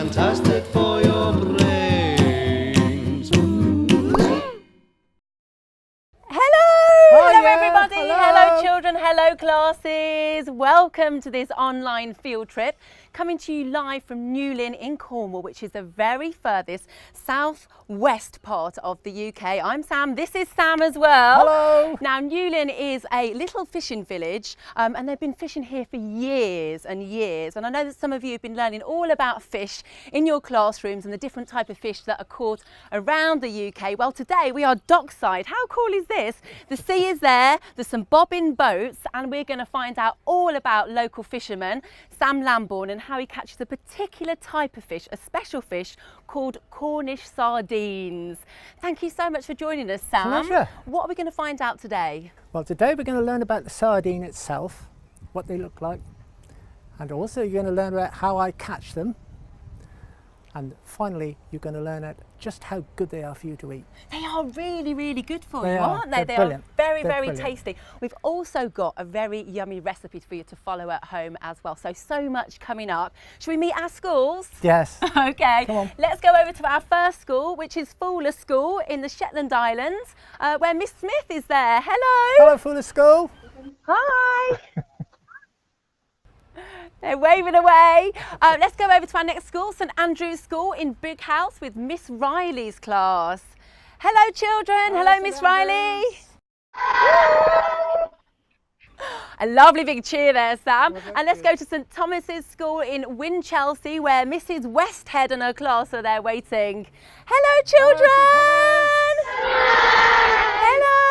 fantastic for your brains. Hello Hiya, everybody, hello. hello children, hello classes. Welcome to this online field trip coming to you live from Newlyn in Cornwall, which is the very furthest southwest part of the UK. I'm Sam, this is Sam as well. Hello. Now Newlyn is a little fishing village and they've been fishing here for years and years, and I know that some of you have been learning all about fish in your classrooms and the different type of fish that are caught around the UK. Well, today we are dockside. How cool is this? The sea is there, there's some bobbing boats, and we're going to find out all about local fisherman Sam Lambourne and how he catches a particular type of fish, a special fish called Cornish sardines. Thank you so much for joining us, Sam. Pleasure. What are we going to find out today? Well, today we're going to learn about the sardine itself, what they look like, and also you're going to learn about how I catch them. And finally, you're going to learn out just how good they are for you to eat. They are really, really good for They you, are. aren't they? They're They brilliant. are very, They're very brilliant. tasty. We've also got a very yummy recipe for you to follow at home as well. So much coming up. Should we meet our schools? Yes. Okay, Come on. Let's go over to our first school, which is Fuller School in the Shetland Islands, where Miss Smith is there. Hello. Hello, Fuller School. Hi. They're waving away. Let's go over to our next school, St Andrew's School in Big House with Miss Riley's class. Hello children, hello Miss Riley. A lovely big cheer there, Sam. And let's go to St Thomas's School in Winchelsea, where Mrs Westhead and her class are there waiting. Hello children. Hello.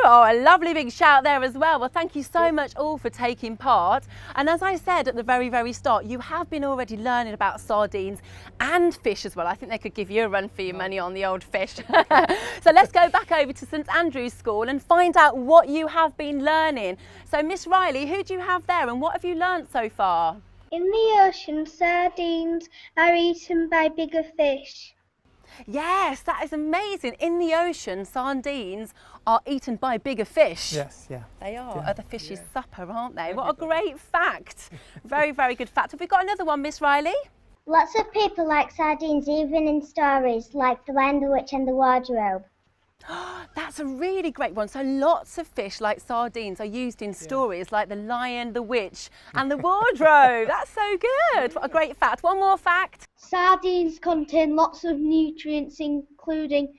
Oh, a lovely big shout there as well. Well, thank you so much all for taking part. And as I said at the very start, you have been already learning about sardines and fish as well. I think they could give you a run for your money on the old fish. So let's go back over to St Andrew's School and find out what you have been learning. So Miss Riley, who do you have there and what have you learnt so far? In the ocean, sardines are eaten by bigger fish. Yes, that is amazing. In the ocean, sardines are eaten by bigger fish. Yes, yeah. They are. Yeah. Other fish's supper, aren't they? What a great fact. Very good fact. Have we got another one, Miss Riley? Lots of people like sardines, even in stories like The Lion, the Witch and the Wardrobe. That's a really great one. So lots of fish like sardines are used in stories like The Lion, the Witch and the Wardrobe. That's so good. What a great fact. One more fact. Sardines contain lots of nutrients, including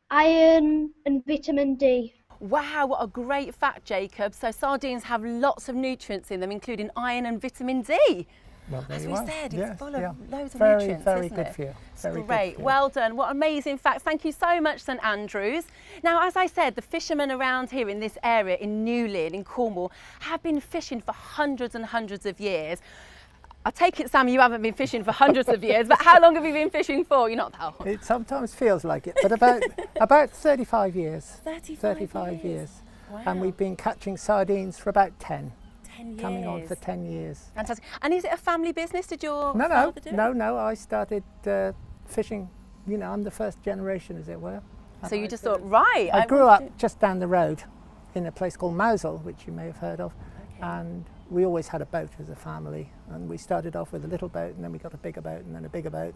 iron and vitamin D. Wow, what a great fact, Jacob. So sardines have lots of nutrients in them, including iron and vitamin D. Well, there As you we are. said, it's Yes, full of yeah. loads of Very, nutrients, very isn't good it? for you. It's Very good great. for you. Well done. What amazing facts. Thank you so much, St Andrews. Now, as I said, the fishermen around here in this area in Newlyn, in Cornwall, have been fishing for hundreds and hundreds of years. I take it, Sam, you haven't been fishing for hundreds of years, but how long have you been fishing for? You're not that old. It sometimes feels like it, but about 35 years. 35 years. Wow. And we've been catching sardines for about 10. 10 years. Coming on for 10 years. Fantastic. And is it a family business? Did your No, father do it? no. I started fishing, you know, I'm the first generation, as it were. So you just thought, right. I grew want to up just down the road in a place called Mousel, which you may have heard of. And we always had a boat as a family. And we started off with a little boat, and then we got a bigger boat, and then a bigger boat.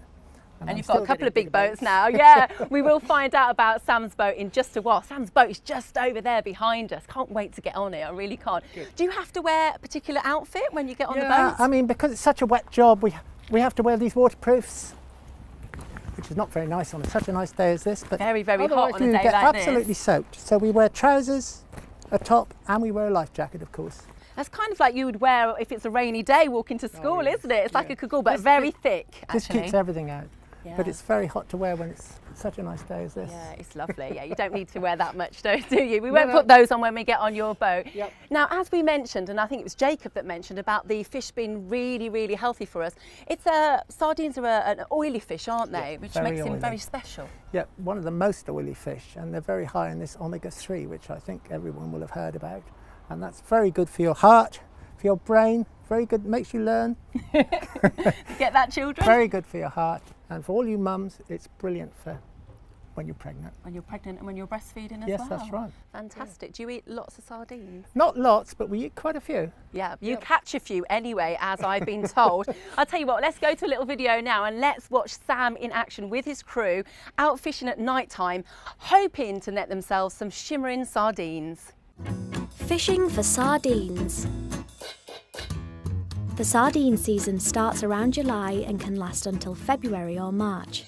And I'm you've got a still couple of getting big bigger boats now, yeah. We will find out about Sam's boat in just a while. Sam's boat is just over there behind us. Can't wait to get on it, I really can't. Do you have to wear a particular outfit when you get on the boat? I mean, because it's such a wet job, we have to wear these waterproofs, which is not very nice on such a nice day as this. But Very hot otherwise on a you day get like absolutely this. soaked. So we wear trousers, a top, and we wear a life jacket, of course. That's kind of like you would wear if it's a rainy day walking to school, yes, isn't it? It's like yeah. a cagoule, but This very keep- thick, This actually. keeps everything out. Yeah. But it's very hot to wear when it's such a nice day as this. Yeah, it's lovely. Yeah, you don't need to wear that much, do you? We won't no. put those on when we get on your boat. Yep. Now, as we mentioned, and I think it was Jacob that mentioned about the fish being really healthy for us. It's sardines are an oily fish, aren't they? Which very makes them oily. very special. Yeah, one of the most oily fish, and they're very high in this omega-3, which I think everyone will have heard about. And that's very good for your heart, for your brain, very good, makes you learn. Get that, children? Very good for your heart. And for all you mums, it's brilliant for when you're pregnant. When you're pregnant and when you're breastfeeding as Yes, well. that's right. Fantastic. Do you eat lots of sardines? Not lots, but we eat quite a few. Yeah, you catch a few anyway, as I've been told. I'll tell you what, let's go to a little video now and let's watch Sam in action with his crew out fishing at night time, hoping to net themselves some shimmering sardines. Fishing for sardines. The sardine season starts around July and can last until February or March.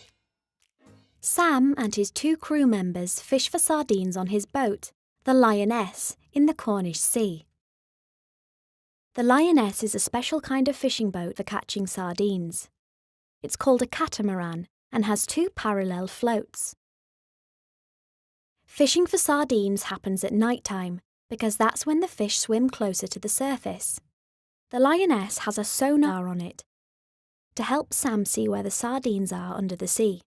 Sam and his 2 crew members fish for sardines on his boat, the Lioness, in the Cornish Sea. The Lioness is a special kind of fishing boat for catching sardines. It's called a catamaran and has 2 parallel floats. Fishing for sardines happens at night time because that's when the fish swim closer to the surface. The Lioness has a sonar on it to help Sam see where the sardines are under the sea.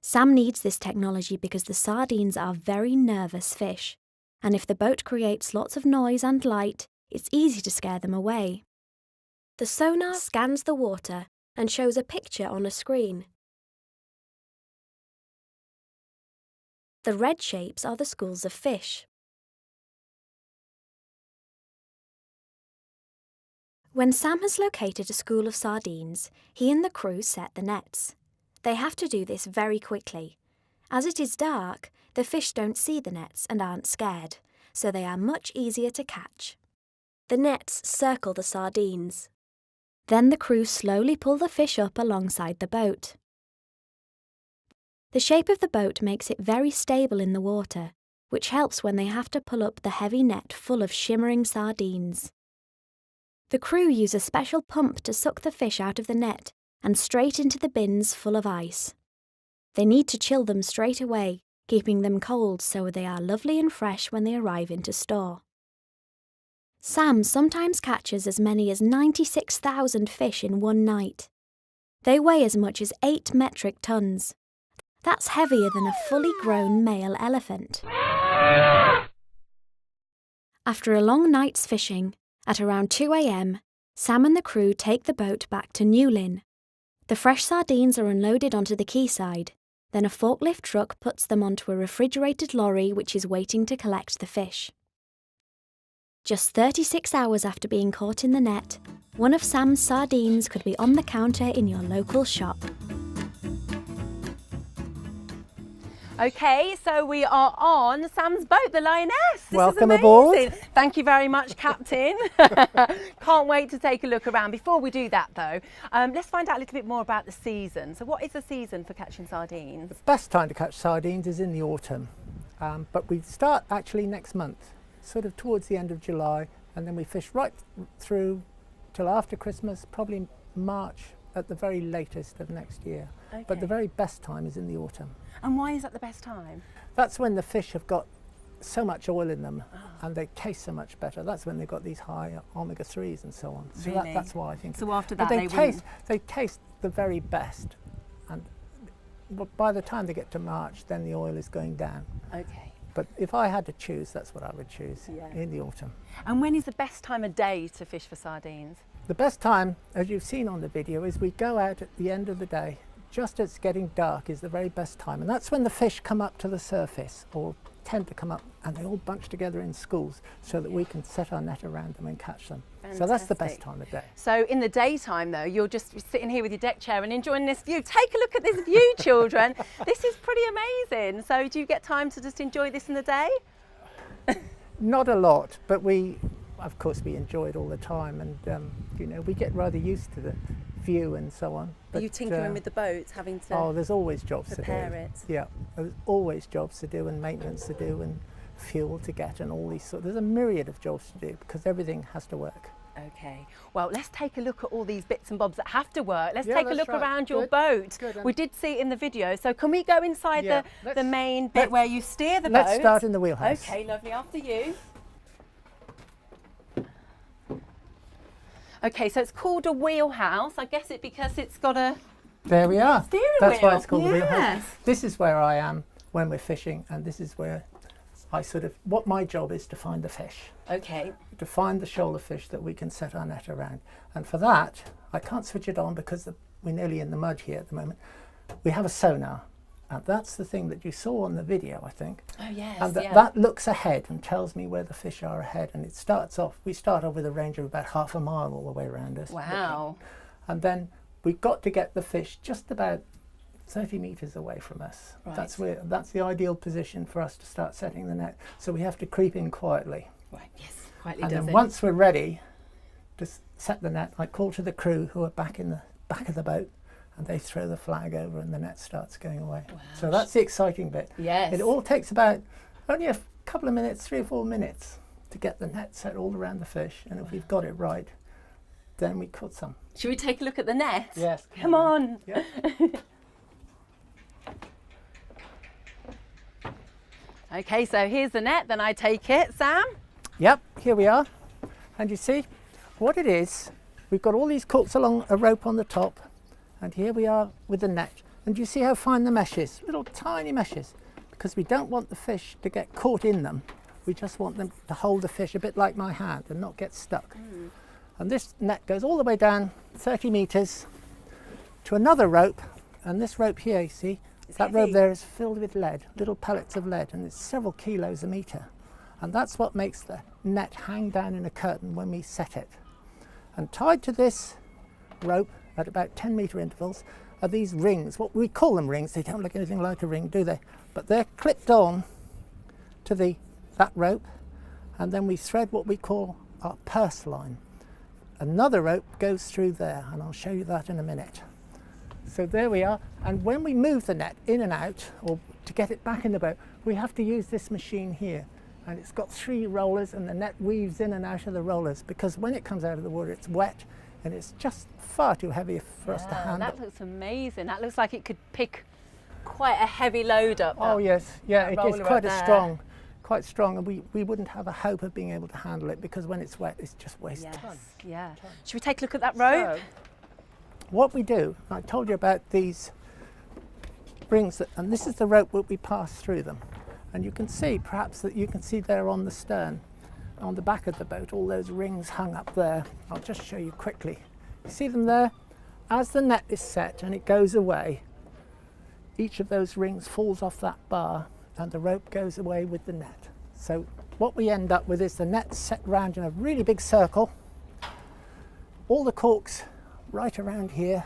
Sam needs this technology because the sardines are very nervous fish, and if the boat creates lots of noise and light, it's easy to scare them away. The sonar scans the water and shows a picture on a screen. The red shapes are the schools of fish. When Sam has located a school of sardines, he and the crew set the nets. They have to do this very quickly. As it is dark, the fish don't see the nets and aren't scared, so they are much easier to catch. The nets circle the sardines. Then the crew slowly pull the fish up alongside the boat. The shape of the boat makes it very stable in the water, which helps when they have to pull up the heavy net full of shimmering sardines. The crew use a special pump to suck the fish out of the net and straight into the bins full of ice. They need to chill them straight away, keeping them cold so they are lovely and fresh when they arrive into store. Sam sometimes catches as many as 96,000 fish in one night. They weigh as much as 8 metric tons. That's heavier than a fully grown male elephant. After a long night's fishing, at around 2 a.m, Sam and the crew take the boat back to Newlyn. The fresh sardines are unloaded onto the quayside. Then a forklift truck puts them onto a refrigerated lorry which is waiting to collect the fish. Just 36 hours after being caught in the net, one of Sam's sardines could be on the counter in your local shop. Okay, so we are on Sam's boat, the Lioness. This Welcome is aboard. amazing. Thank you very much, Captain. Can't wait to take a look around. Before we do that, though, let's find out a little bit more about the season. So what is the season for catching sardines? The best time to catch sardines is in the autumn, but we start actually next month, sort of towards the end of July, and then we fish right through till after Christmas, probably March at the very latest of next year. Okay. But the very best time is in the autumn. And why is that the best time? That's when the fish have got so much oil in them and they taste so much better. That's when they've got these high omega-3s and so on. So Really? that's why I think. So after But that they taste the very best, and by the time they get to March, then the oil is going down. Okay. But if I had to choose, that's what I would choose, Yeah. in the autumn. And when is the best time of day to fish for sardines? The best time, as you've seen on the video, is we go out at the end of the day. Just as it's getting dark is the very best time. And that's when the fish come up to the surface, or tend to come up, and they all bunch together in schools so that we can set our net around them and catch them. So that's the best Fantastic. time of day. So in the daytime, though, you're just sitting here with your deck chair and enjoying this view. Take a look at this view, children. This is pretty amazing. So do you get time to just enjoy this in the day? Not a lot, but of course we enjoy it all the time, and you know, we get rather used to the view and so on. Are you tinkering with the boats, having to there's always jobs to do. prepare it? Yeah, there's always jobs to do and maintenance to do and fuel to get and all these there's a myriad of jobs to do because everything has to work. Okay, well, let's take a look at all these bits and bobs that have to work. Let's Yeah, take a that's look right. around your Good. boat. Good. We did see it in the video, so can we go inside Yeah, the main bit let's- where you steer the boat? Let's start in the wheelhouse. Okay, lovely, after you. Okay, so it's called a wheelhouse. I guess it because it's got a... There we are. Steering That's why wheel. it's called the wheelhouse. Yes. This is where I am when we're fishing, and this is where I what my job is to find the fish, Okay, to find the shoulder fish that we can set our net around. And for that, I can't switch it on because we're nearly in the mud here at the moment. We have a sonar, And that's the thing that you saw on the video, I think. Oh yes, And yeah. that looks ahead and tells me where the fish are ahead. And it starts off, we start off with a range of about half a mile all the way around us. Wow. Looking. And then we've got to get the fish just about 30 metres away from us. Right. That's the ideal position for us to start setting the net. So we have to creep in quietly. Right, yes, quietly And does then it. once we're ready to set the net, I call to the crew who are back in the back of the boat, and they throw the flag over and the net starts going away. Wow. So that's the exciting bit. Yes. It all takes about only a couple of minutes, 3 or 4 minutes, to get the net set all around the fish. And if we've got it right, then we caught some. Should we take a look at the net? Yes. Come on. Yeah. Okay, so here's the net, then I take it. Sam? Yep, here we are. And you see what it is, we've got all these corks along a rope on the top, and here we are with the net. And you see how fine the mesh is, little tiny meshes, because we don't want the fish to get caught in them. We just want them to hold the fish a bit like my hand and not get stuck. And this net goes all the way down 30 metres to another rope, and this rope here, you see, that rope there is filled with lead, little pellets of lead, and it's several kilos a metre. And that's what makes the net hang down in a curtain when we set it. And tied to this rope at about 10 metre intervals are these rings. What we call them rings, they don't look anything like a ring, do they? But they're clipped on to that rope, and then we thread what we call our purse line. Another rope goes through there, and I'll show you that in a minute. So there we are, and when we move the net in and out, or to get it back in the boat, we have to use this machine here. And it's got 3 rollers, and the net weaves in and out of the rollers, because when it comes out of the water it's wet and it's just far too heavy for us to handle. That looks amazing. That looks like it could pick quite a heavy load up. Oh yes, yeah, it is roller quite up quite strong, and we wouldn't have a hope of being able to handle it, because when it's wet it's just waste Yes, time. yeah. Should we take a look at that rope? So, what we do, I told you about these rings, and this is the rope that we pass through them. And you can see, perhaps that you can see there on the stern, on the back of the boat, all those rings hung up there. I'll just show you quickly. You see them there? As the net is set and it goes away, each of those rings falls off that bar and the rope goes away with the net. So what we end up with is the net set round in a really big circle, all the corks right around here,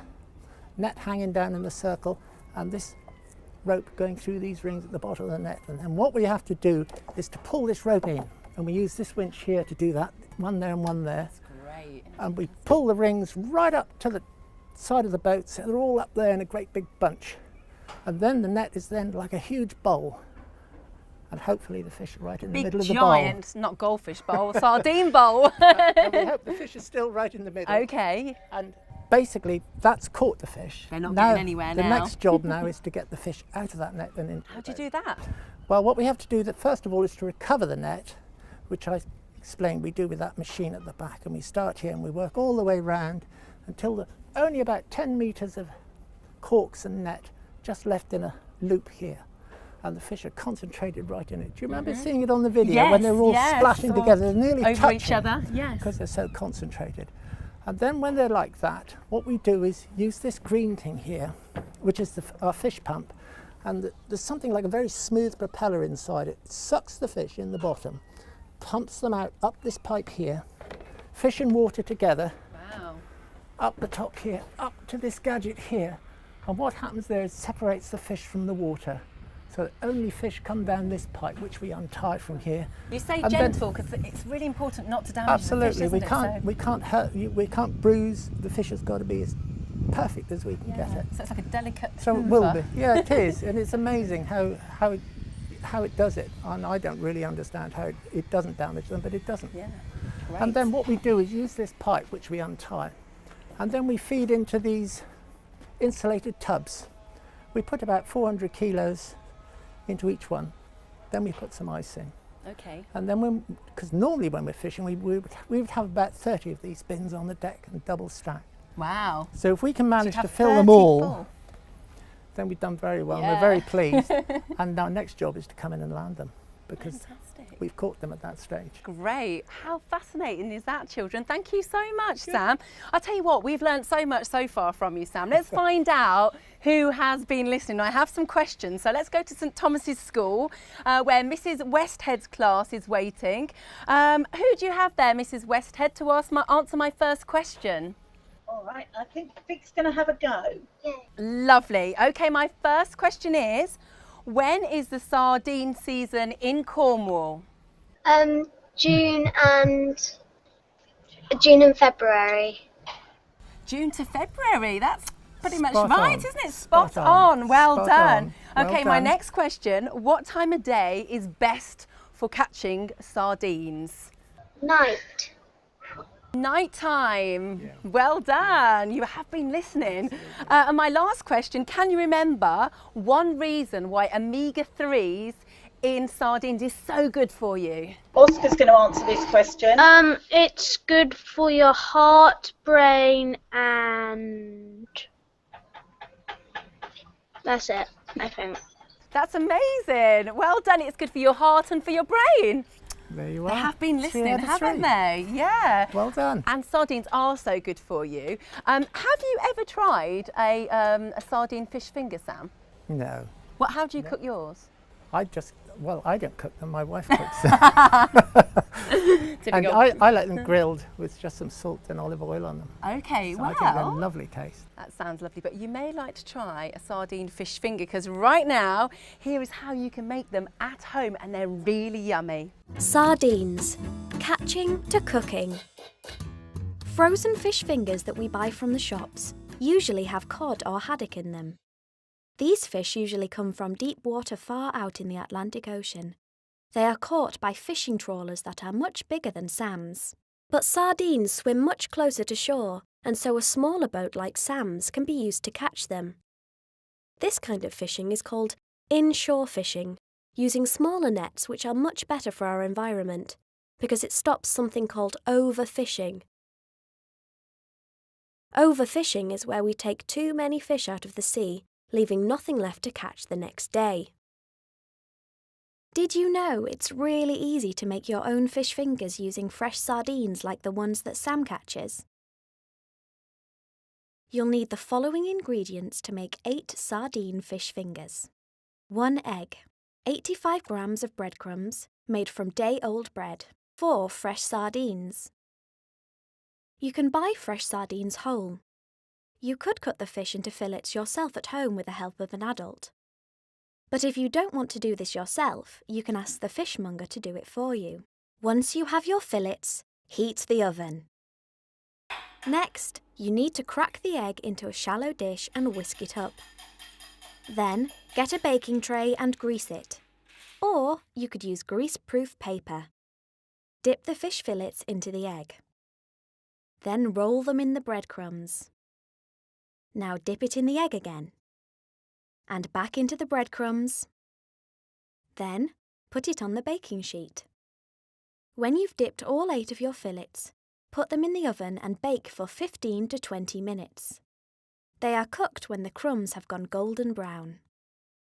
net hanging down in the circle, and this rope going through these rings at the bottom of the net. And then what we have to do is to pull this rope in, and we use this winch here to do that, one there and one there. That's great. And we pull the rings right up to the side of the boat, so they're all up there in a great big bunch. And then the net is then like a huge bowl, and hopefully the fish are right in the middle of the bowl. Big giant, not goldfish bowl, sardine bowl. And we hope the fish is still right in the middle. Okay. And basically that's caught the fish. They're not getting anywhere the now. The next job now is to get the fish out of that net and into How the do you boat. do that? Well, what we have to do first of all is to recover the net, which I explained we do with that machine at the back. And we start here and we work all the way round until only about 10 metres of corks and net just left in a loop here. And the fish are concentrated right in it. Do you remember seeing it on the video when they're all splashing together, they're nearly over touching each other? Yes. because they're so concentrated. And then when they're like that, what we do is use this green thing here, which is our fish pump, and there's something like a very smooth propeller inside it. It sucks the fish in the bottom, pumps them out up this pipe here, fish and water together, Wow. up the top here, up to this gadget here. And what happens there is separates the fish from the water. So that only fish come down this pipe, which we untie from here. You say And then- gentle because it's really important not to damage Absolutely, the fish, we isn't can't it? we can't hurt you, we can't bruise. The fish has got to be as perfect as we can get it. So it's like a delicate So it hoover. will be. Yeah, it is, and it's amazing how it does it. And I don't really understand how it doesn't damage them, but it doesn't. Yeah. Great. And then what we do is use this pipe, which we untie, and then we feed into these insulated tubs. We put about 400 kilos into each one. Then we put some ice in. Okay. And then because normally when we're fishing, we would have about 30 of these bins on the deck and double stacked. Wow. So if we can So manage you'd to have fill them 30 all, full. then we've done very well. And Yeah. we're very pleased. And our next job is to come in and land them, because Fantastic. we've caught them at that stage. Great. How fascinating is that, children? Thank you so much, Sam. I'll tell you what, we've learned so much so far from you, Sam. Let's find out who has been listening. I have some questions. So let's go to St Thomas's School where Mrs Westhead's class is waiting. Who do you have there, Mrs Westhead, to answer my first question? All right, I think Vic's going to have a go. Lovely. Okay, my first question is, when is the sardine season in Cornwall? June and February. June to February. That's pretty much Spot right, on. isn't it? Spot on. Well Spot done. on. Okay, Well my done. next question. What time of day is best for catching sardines? Night. Night time. Well done. You have been listening. And my last question, can you remember one reason why omega-3s in sardines is so good for you? Oscar's going to answer this question. It's good for your heart, brain, and that's it, I think. That's amazing. Well done. It's good for your heart and for your brain. There you are. They have been 3 listening, out of haven't 3. they? Yeah. Well done. And sardines are so good for you. Have you ever tried a sardine fish finger, Sam? No. How do you cook yours? I don't cook them, my wife cooks them. And Typical. I like them grilled with just some salt and olive oil on them. Okay, So I think they're well, lovely taste. that sounds lovely, but you may like to try a sardine fish finger, because right now, here is how you can make them at home, and they're really yummy. Sardines. Catching to cooking. Frozen fish fingers that we buy from the shops usually have cod or haddock in them. These fish usually come from deep water far out in the Atlantic Ocean. They are caught by fishing trawlers that are much bigger than Sam's. But sardines swim much closer to shore, and so a smaller boat like Sam's can be used to catch them. This kind of fishing is called inshore fishing, using smaller nets which are much better for our environment, because it stops something called overfishing. Overfishing is where we take too many fish out of the sea, leaving nothing left to catch the next day. Did you know it's really easy to make your own fish fingers using fresh sardines like the ones that Sam catches? You'll need the following ingredients to make 8 sardine fish fingers. 1 egg, 85 grams of breadcrumbs made from day-old bread, 4 fresh sardines. You can buy fresh sardines whole. You could cut the fish into fillets yourself at home with the help of an adult. But if you don't want to do this yourself, you can ask the fishmonger to do it for you. Once you have your fillets, heat the oven. Next, you need to crack the egg into a shallow dish and whisk it up. Then, get a baking tray and grease it. Or you could use grease-proof paper. Dip the fish fillets into the egg. Then roll them in the breadcrumbs. Now dip it in the egg again. And back into the breadcrumbs. Then put it on the baking sheet. When you've dipped all 8 of your fillets, put them in the oven and bake for 15 to 20 minutes. They are cooked when the crumbs have gone golden brown.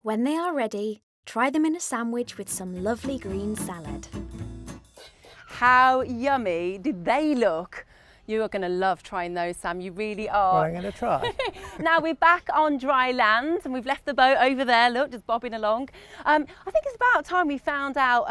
When they are ready, try them in a sandwich with some lovely green salad. How yummy did they look? You are going to love trying those, Sam. You really Well, are. I'm going to try. Now we're back on dry land and we've left the boat over there, look, just bobbing along. I think it's about time we found out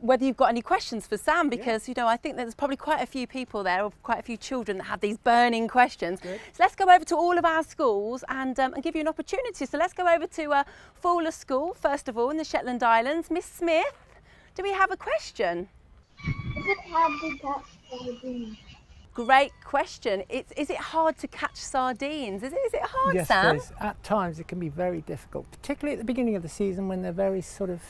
whether you've got any questions for Sam, because, you know, I think there's probably quite a few people there, or quite a few children that have these burning questions. Good. So let's go over to all of our schools and give you an opportunity. So let's go over to Fowler School, first of all, in the Shetland Islands. Miss Smith, do we have a question? Is it hard to catch sardines? Great question. Is it hard to catch sardines? Is it hard, Yes, Sam? it is. At times it can be very difficult, particularly at the beginning of the season when they're very sort of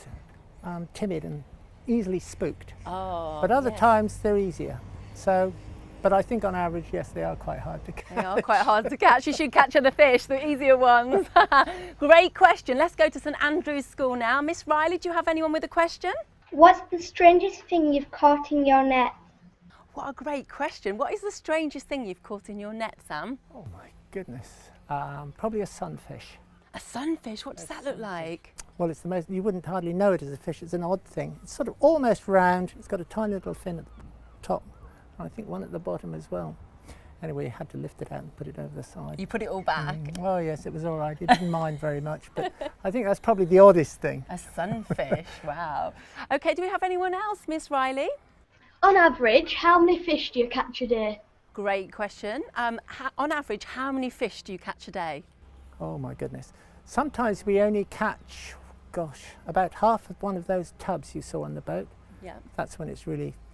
timid and easily spooked. Oh, But other yes. times they're easier. So, but I think on average, yes, they are quite hard to catch. They are quite hard to catch. You should catch other fish, the easier ones. Great question. Let's go to St Andrew's School now. Miss Riley, do you have anyone with a question? What's the strangest thing you've caught in your net? What a great question. What is the strangest thing you've caught in your net, Sam? Oh my goodness. Probably a sunfish. A sunfish. What does that look like? Well, it's the most, you wouldn't hardly know it as a fish. It's an odd thing. It's sort of almost round. It's got a tiny little fin at the top, and I think one at the bottom as well. Anyway, you had to lift it out and put it over the side. You put it all back. Oh yes, it was all right. It didn't mind very much, but I think that's probably the oddest thing. A sunfish, wow. Okay, do we have anyone else, Miss Riley? On average, how many fish do you catch a day? Great question. On average, how many fish do you catch a day? Oh my goodness. Sometimes we only catch, gosh, about half of one of those tubs you saw on the boat. Yeah. That's when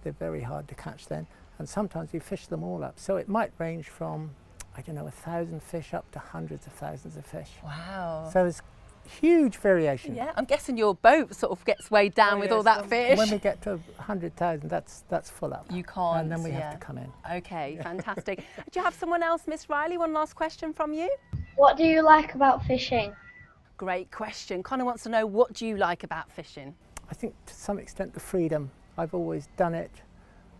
they're very hard to catch then. And sometimes we fish them all up. So it might range from, I don't know, 1,000 fish up to hundreds of thousands of fish. Wow. So there's huge variation. Yeah, I'm guessing your boat sort of gets weighed down with all that fish. When we get to 100,000, that's full up. You can't. And then we have to come in. Okay, fantastic. Do you have someone else, Miss Riley? One last question from you. What do you like about fishing? Great question. Connor wants to know, what do you like about fishing? I think to some extent the freedom. I've always done it.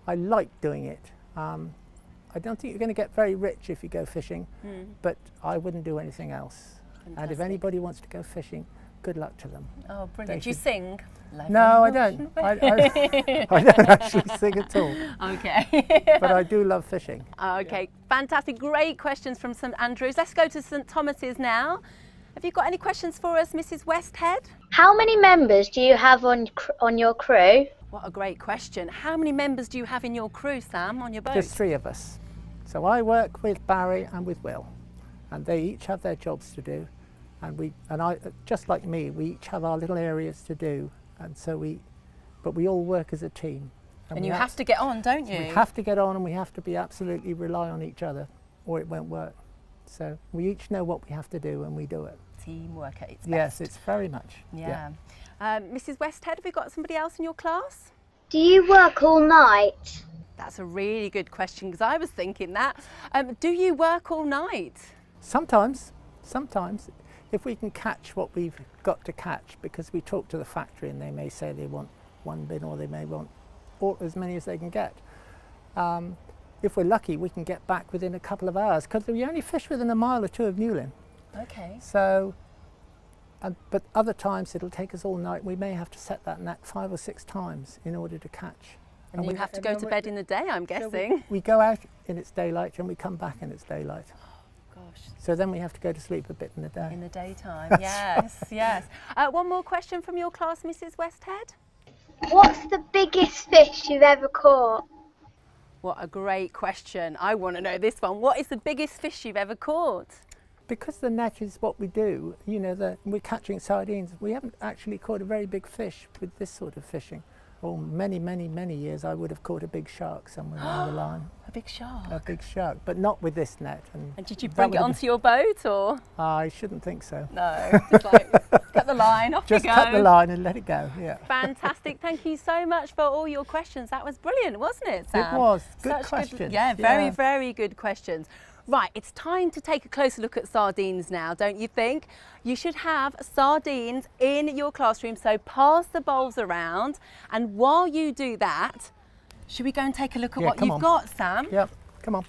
I like doing it. I don't think you're going to get very rich if you go fishing, but I wouldn't do anything else. Fantastic. And if anybody wants to go fishing, good luck to them. Oh, brilliant. Do you should- sing? No, I don't. I don't actually sing at all, Okay. but I do love fishing. Okay, fantastic. Great questions from St Andrews. Let's go to St Thomas's now. Have you got any questions for us, Mrs Westhead? How many members do you have on your crew? What a great question. How many members do you have in your crew, Sam, on your boat? There's 3 of us. So I work with Barry and with Will, and they each have their jobs to do. And I, just like me, we each have our little areas to do. And so but we all work as a team. And you have to get on, don't you? We have to get on, and we have to be absolutely rely on each other, or it won't work. So we each know what we have to do, and we do it. Teamwork at its Yes, best. it's very much. Yeah. Mrs Westhead, have you got somebody else in your class? Do you work all night? That's a really good question, because I was thinking that. Do you work all night? Sometimes, if we can catch what we've got to catch, because we talk to the factory and they may say they want 1 bin or they may want as many as they can get. If we're lucky, we can get back within a couple of hours, because we only fish within a mile or 2 of Newlyn. Okay. So, but other times it'll take us all night. We may have to set that net 5 or 6 times in order to catch. And you have to go to bed in the day, I'm guessing. We go out in its daylight and we come back in its daylight. Gosh. So then we have to go to sleep a bit in the day. In the daytime, yes, yes. One more question from your class, Mrs Westhead. What's the biggest fish you've ever caught? What a great question. I want to know this one. What is the biggest fish you've ever caught? Because the net is what we do, you know, we're catching sardines. We haven't actually caught a very big fish with this sort of fishing. Oh, many, many, many years I would have caught a big shark somewhere along the line. A big shark? A big shark, but not with this net. And did you bring it onto your boat, or? I shouldn't think so. No, just like cut the line, off Just you go. cut the line and let it go, yeah. Fantastic. Thank you so much for all your questions. That was brilliant, wasn't it, Sam? It was. Good Such questions. Yeah, very, Yeah. very good questions. Right, it's time to take a closer look at sardines now, don't you think? You should have sardines in your classroom, so pass the bowls around. And while you do that, should we go and take a look at what you've got, Sam? Yep, come on.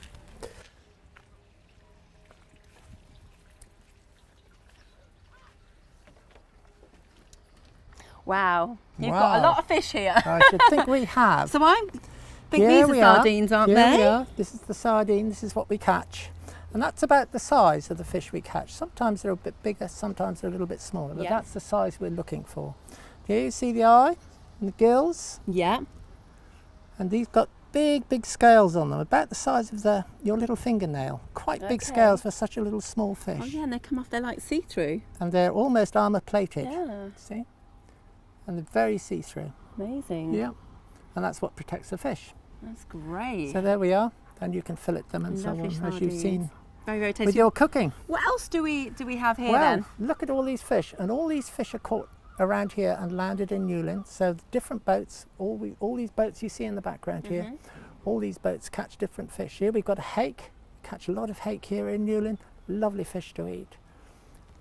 Wow, you've got a lot of fish here. I should think we have. So I think these are sardines, aren't Here they? we are. This is the sardine, this is what we catch. And that's about the size of the fish we catch. Sometimes they're a bit bigger, sometimes they're a little bit smaller, but Yeah. that's the size we're looking for. Here you see the eye and the gills, Yeah. and these got big, big scales on them, about the size of your little fingernail. Quite big Okay. scales for such a little small fish. Oh yeah, and they come off, they're like see-through. And they're almost armour plated, Yeah, see? And they're very see-through. amazing. Yeah. And that's what protects the fish. That's great. So there we are, and you can fillet them and Lovely so on, as you've sardines. seen Very, very tasty. with your cooking. What else do we have here Well, then? look at all these fish, and all these fish are caught around here and landed in Newlyn. So the different boats, all these boats you see in the background here, all these boats catch different fish. Here we've got a hake, catch a lot of hake here in Newlyn, lovely fish to eat.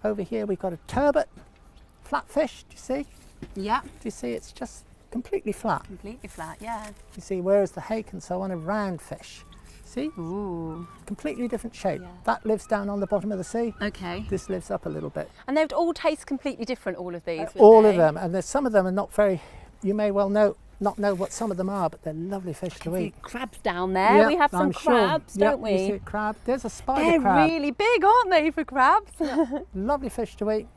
Over here we've got a turbot, flat fish, do you see? Yeah, Do you see it's just completely flat? completely flat, yeah. You see, whereas the hake and so on are round fish. See? Ooh, Completely different shape. Yeah. That lives down on the bottom of the sea. okay. This lives up a little bit. And they would all taste completely different, all of these, would All they? of them, and there's some of them are not very, you may well know, not know what some of them are, but they're lovely fish to See eat. crabs down there. Yeah, We have some I'm sure. crabs, Yeah, don't we? You see a crab. There's a spider They're crab. really big, aren't they, for crabs? Lovely fish to eat.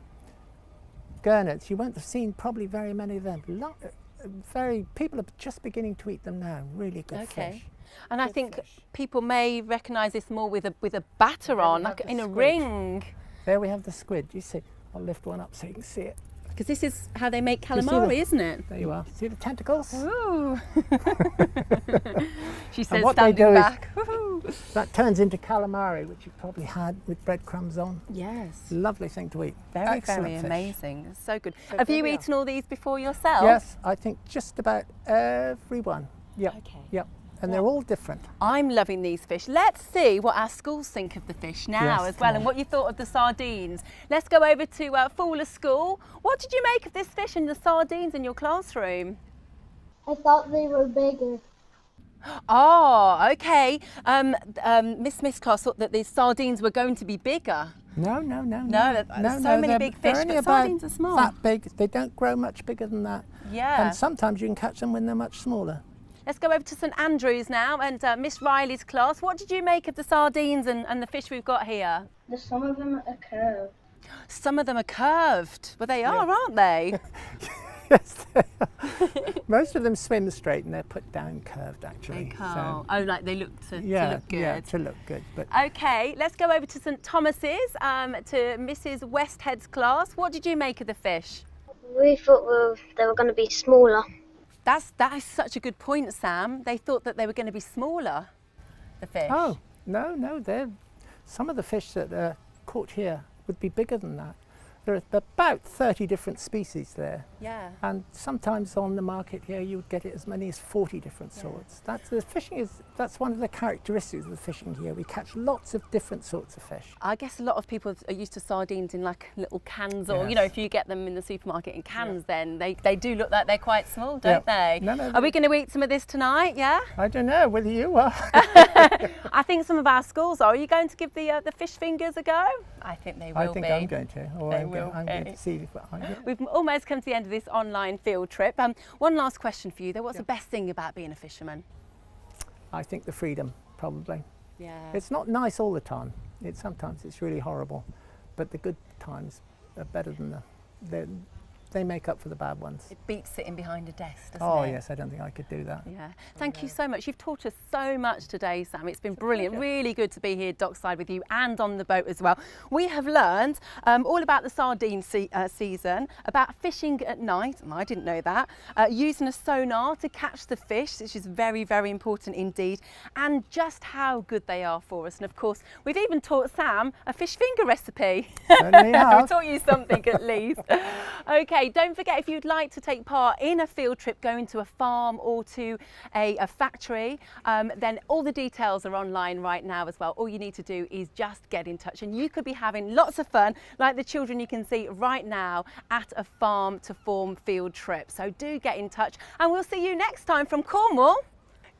Gurnets, you won't have seen probably very many of them. People are just beginning to eat them now. Really good fish. And I Good think fish. people may recognise this more with a batter There we on, have like the in a squid. ring. There we have the squid. You see, I'll lift one up so you can see it. Because this is how they make You see calamari, the- isn't it? There you are. See the tentacles? Ooh. She says what they standing do is- back. Woohoo. That turns into calamari, which you've probably had with breadcrumbs on. Yes. Lovely thing to eat. Very, Excellent very fish. amazing. It's so good. So Have there you we are. eaten all these before yourself? Yes, I think just about everyone. Yep. Okay. Yep. And they're all different. I'm loving these fish. Let's see what our schools think of the fish now Yes, as well, come and on. what you thought of the sardines. Let's go over to Fuller School. What did you make of this fish and the sardines in your classroom? I thought they were bigger. Oh, okay. Miss Smith's class thought that the sardines were going to be bigger. No. there's so many big they're fish, only but about sardines are small. that big. They don't grow much bigger than that. Yeah. And sometimes you can catch them when they're much smaller. Let's go over to St Andrews now and Miss Riley's class. What did you make of the sardines and the fish we've got here? Some of them are curved. Some of them are curved. Well, they are, aren't they? Yes, they are. Most of them swim straight and they're put down curved actually. Oh, like they look to look good. Yeah, to look good. But Okay, let's go over to St Thomas's, to Mrs Westhead's class. What did you make of the fish? We thought they were going to be smaller. That is such a good point, Sam. They thought that they were going to be smaller, the fish. oh, no, they're some of the fish that are caught here would be bigger than that. There are about 30 different species there. Yeah. And sometimes on the market here you would get it as many as 40 different sorts. That's one of the characteristics of the fishing here. We catch lots of different sorts of fish. I guess a lot of people are used to sardines in like little cans, or Yes. if you get them in the supermarket in cans, then they do look like they're quite small, don't they? No, Are we going to eat some of this tonight? Yeah. I don't know whether you are. I think some of our schools are. Are you going to give the fish fingers a go? I think they will I think be. I'm going to. Or They I'm will going be. to see if I get. We've almost come to the end of this online field trip. One last question for you though. What's the best thing about being a fisherman? I think the freedom, probably. Yeah. It's not nice all the time. Sometimes it's really horrible, but the good times are better than they make up for the bad ones. It beats sitting behind a desk, doesn't Oh it? yes, I don't think I could do that. Yeah. Thank you so much. You've taught us so much today, Sam. It's been brilliant. Really good to be here dockside with you and on the boat as well. We have learned all about the sardine season, about fishing at night, and I didn't know that, using a sonar to catch the fish, which is very, very important indeed, and just how good they are for us. And of course, we've even taught Sam a fish finger recipe. Certainly We have. taught you something at least. Okay, don't forget, if you'd like to take part in a field trip going to a farm or to a factory, then all the details are online right now as well. All you need to do is just get in touch, and you could be having lots of fun like the children you can see right now at a farm to form field trip. So do get in touch, and we'll see you next time from Cornwall.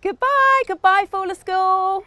Goodbye, Fuller School.